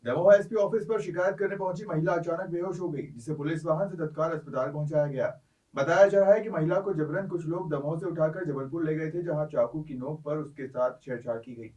Damoh SP office पर शिकायत करने पहुंची महिला अचानक बेहोश हो गई, जिसे पुलिस वाहन से तत्काल अस्पताल पहुंचाया गया। बताया जा रहा है कि महिला को जबरन कुछ लोग दमोह से उठाकर जबलपुर ले गए थे, जहां चाकू की नोक पर उसके साथ छेड़छाड़ की गई।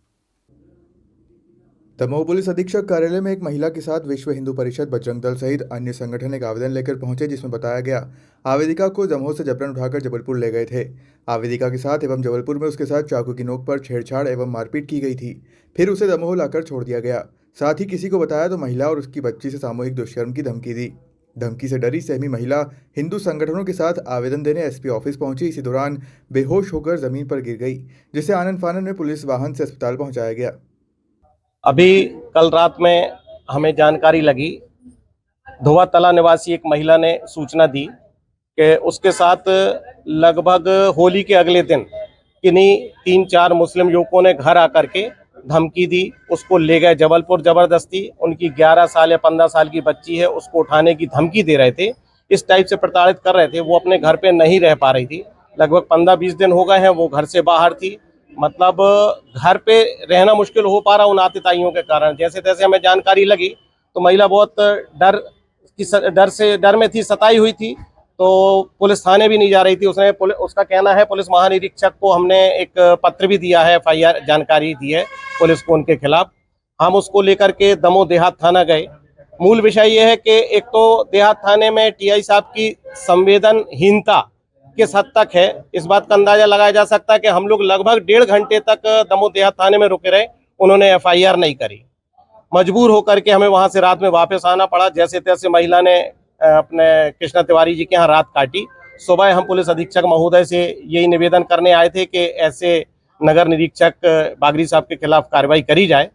दमोह पुलिस अधीक्षक कार्यालय में एक महिला के साथ विश्व हिंदू परिषद, बजरंग दल सहित अन्य संगठन एक आवेदन लेकर पहुंचे, जिसमें बताया गया आवेदिका को दमोह से जबरन उठाकर जबलपुर ले गए थे। आवेदिका के साथ एवं जबलपुर में उसके साथ चाकू की नोक पर छेड़छाड़ एवं मारपीट की गई थी। फिर उसे दमोह लाकर छोड़ दिया गया। साथ ही किसी को बताया तो महिला और उसकी बच्ची से सामूहिक दुष्कर्म की धमकी दी। धमकी से डरी सहमी महिला हिंदू संगठनों के साथ आवेदन देने एसपी ऑफिस पहुंची। इसी दौरान बेहोश होकर जमीन पर गिर गई, जिसे आनन फानन में पुलिस वाहन से अस्पताल पहुंचाया गया। अभी कल रात में हमें जानकारी लगी, धोवातला निवासी एक महिला ने सूचना दी कि उसके साथ लगभग होली के अगले दिन किन्हीं 3-4 मुस्लिम युवकों ने घर आकर के धमकी दी। उसको ले गए जबलपुर जबरदस्ती। उनकी 11 साल या 15 साल की बच्ची है, उसको उठाने की धमकी दे रहे थे, इस टाइप से प्रताड़ित कर रहे थे। वो अपने घर पे नहीं रह पा रही थी। लगभग 15-20 दिन हो गए हैं वो घर से बाहर थी। मतलब घर पे रहना मुश्किल हो पा रहा उन आतिताइयों के कारण। जैसे तैसे हमें जानकारी लगी तो महिला बहुत डर में थी, सताई हुई थी, तो पुलिस थाने भी नहीं जा रही थी। उसका कहना है, पुलिस महानिरीक्षक को हमने एक पत्र भी दिया है, FIR जानकारी दी है पुलिस को उनके खिलाफ। हम उसको लेकर के दमोह देहात थाना गए। मूल विषय ये है कि एक तो देहात थाने में TI साहब की संवेदनहीनता किस हद तक है, इस बात का अंदाजा लगाया जा सकता है कि हम लोग लगभग 1.5 घंटे तक दमोह देहात थाने में रुके रहे, उन्होंने FIR नहीं करी। मजबूर होकर के हमें वहां से रात में वापस आना पड़ा। जैसे तैसे महिला ने अपने कृष्णा तिवारी जी के यहाँ रात काटी। सुबह हम पुलिस अधीक्षक महोदय से यही निवेदन करने आए थे कि ऐसे नगर निरीक्षक बागरी साहब के खिलाफ कार्रवाई करी जाए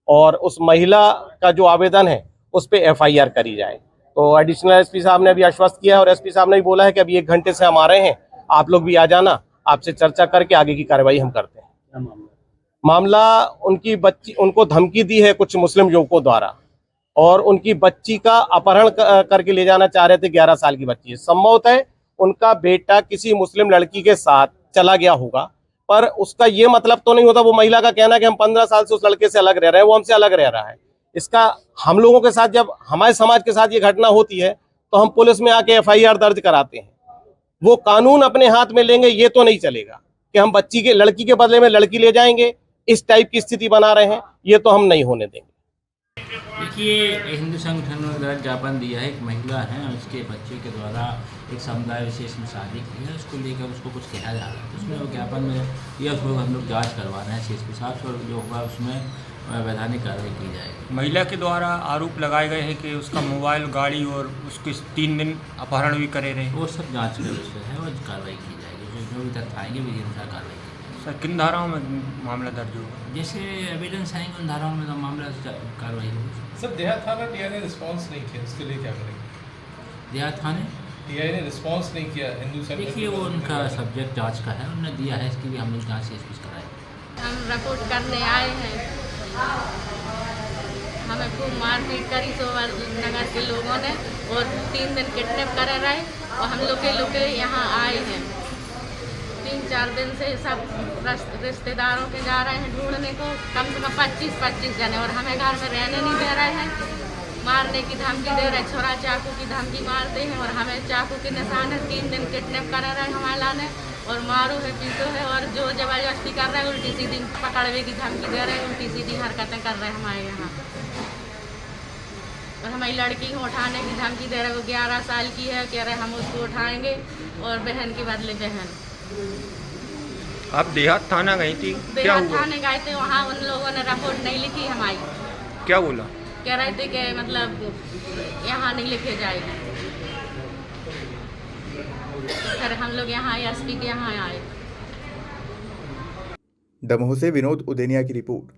और उस महिला का जो आवेदन है उस पर FIR करी जाए। तो एडिशनल SP साहब ने अभी आश्वस्त किया है और SP साहब ने भी बोला है कि अभी 1 घंटे से हम आ रहे हैं, आप लोग भी आ जाना, आपसे चर्चा करके आगे की कार्रवाई हम करते हैं। मामला उनकी बच्ची, उनको धमकी दी है कुछ मुस्लिम युवकों द्वारा और उनकी बच्ची का अपहरण करके ले जाना चाह रहे थे। 11 साल की बच्ची है। संभवतः उनका बेटा किसी मुस्लिम लड़की के साथ चला गया होगा, पर उसका ये मतलब तो नहीं होता। वो महिला का कहना है कि हम 15 साल से उस लड़के से अलग रह रहे हैं, वो हमसे अलग रह रहा है। इसका हम लोगों के साथ, जब हमारे समाज के साथ ये घटना होती है तो हम पुलिस में आके FIR दर्ज कराते हैं। वो कानून अपने हाथ में लेंगे, ये तो नहीं चलेगा कि हम लड़की के बदले में लड़की ले जाएंगे, इस टाइप की स्थिति बना रहे हैं, ये तो हम नहीं होने देंगे। देखिए, हिंदू संगठन द्वारा ज्ञापन दिया है, एक महिला है और उसके बच्चे के द्वारा एक समुदाय विशेष में शादी की है, उसको लेकर उसको कुछ कहा जा रहा है। उसमें वो ज्ञापन में यह उसको हम लोग जांच करवा रहे हैं CSP साहब से, और जो होगा उसमें वैधानिक कार्रवाई की जाएगी। महिला के द्वारा आरोप लगाए गए हैं कि उसका मोबाइल, गाड़ी और उसके 3 दिन अपहरण भी करे रहे। वो सब जाँच का विषय है और कार्रवाई की जाएगी। जो भी तथ्य आएंगे विधि अनुसार कार्रवाई की जाएगी। सर, किन धाराओं में मामला दर्ज होगा? जैसे एविडेंस आएंगे उन धाराओं में तो मामला कार्रवाई होगी। सर, देहात थाना TI ने रिस्पांस नहीं किया, उसके लिए क्या करेंगे? देहात थाने TI ने रिस्पांस नहीं किया हिंदू संगठन। देखिए, वो उनका सब्जेक्ट जांच का है, उन्होंने दिया है, इसकी भी हम लोग जाँच CSP कराएंगे। हम रिपोर्ट करने आए हैं। हमें खूब मारपीट करी सोवर नगर के लोगों ने और 3 दिन किडनैप कर रहे और हम लोग के यहाँ आए हैं। 3-4 दिन से सब रिश्तेदारों के जा रहे हैं ढूंढने को, कम से कम 25 जने, और हमें घर में रहने नहीं दे रहे हैं। मारने की धमकी दे रहे, छोरा चाकू की धमकी मारते हैं और हमें चाकू के निशान है। 3 दिन किडनैप कर रहे हैं हमारा ने और मारो है, पीटो है और जो जबरदस्ती कर रहे हैं, उल्टी सीधी पकड़वे की धमकी दे रहे हैं, उल्टी सीधी हरकतें कर रहे हैं हमारे यहाँ। और हमारी लड़की को उठाने की धमकी दे रहे, वो 11 साल की है, कह रहे हम उसको उठाएंगे और बहन के बदले बहन। आप देहात थाना गई थी, क्या हुआ? देहात थाने गए थे, वहाँ उन लोगों ने रिपोर्ट नहीं लिखी हमारी। क्या बोला? कह रहे थे कि मतलब यहाँ नहीं लिखे जाएगी। तो फिर हम लोग यहाँ SP के यहाँ आए। दमोह से विनोद उदेनिया की रिपोर्ट।